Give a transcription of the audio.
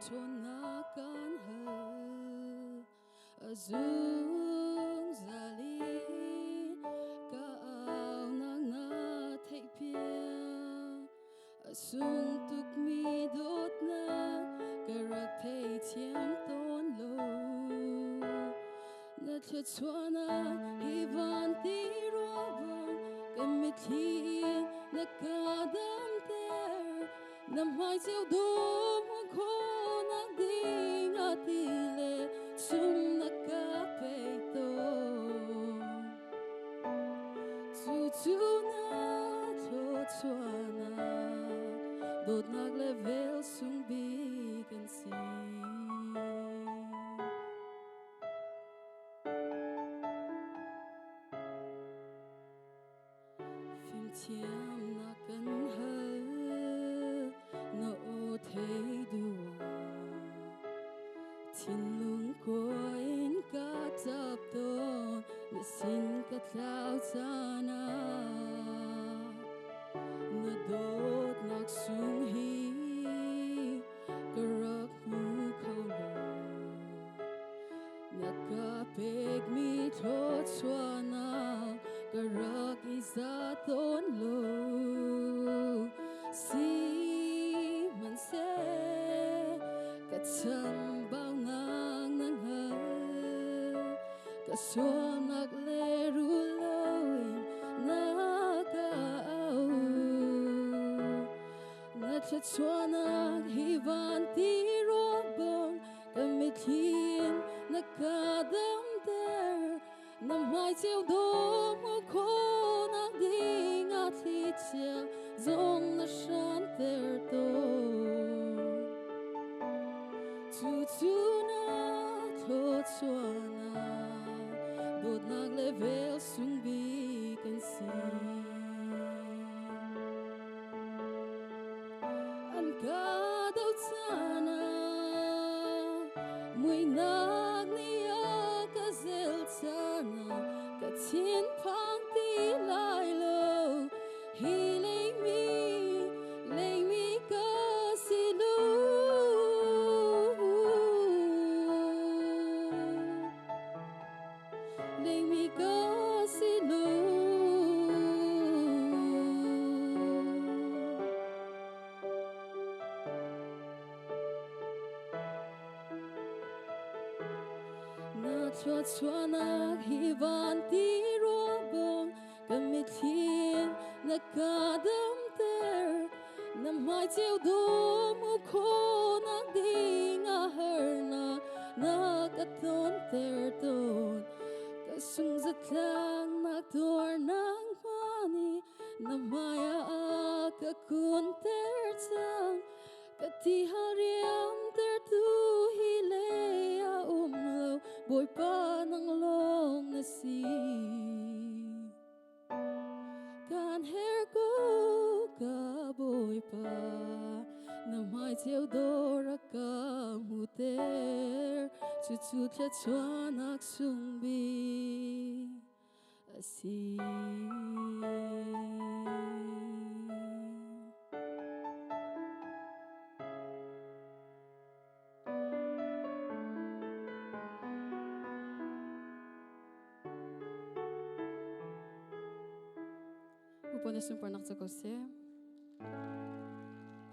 Tonakan hal azung zali Kaaw nang natay pia Asung tukmi dot na Karak tay tiam ton lo Natlatswana hivan ti robang Kamitlin nakadam ter Namay siyaw dumong ko nagding atile Sum nakapeito Tutuna totswana Dot naglevel sung bigan si Fintiam nakan hal na o thay dua Tinlung ko in katap don Nasin katlaw sana Nadot nagsunghi Karak mu kaulo Nakapeg mi tot swana Karak izaton lo Si manse Katsambang nang nanghal Kaswam nagleruloin Nakaaw Natlatswanag hivan ti robong Kamitlin nakadamder Namay siyaw domo ko nagding atlitsia Zong na shanter to Tutuna totswana Dot naglevel sung bigan si An kadaw sana Muy nagniya kazel sana Katin pang tilay lo Hiling mi kasilu Ling mi kasilu Natlatswanag hivan ti robong Kamitlin nakadamter Namay siyaw domo ko nagding aharna Nakatonter ton Kasungzat lang nagtor ng mani Namaya akakunter tang Katihariam tertuhilea umlo Boy pa ng long na si Kanher ko kaboy pa Namay Theodora kamuter Tututlat swanak sungbi asi Upo na sumpar nak sa kose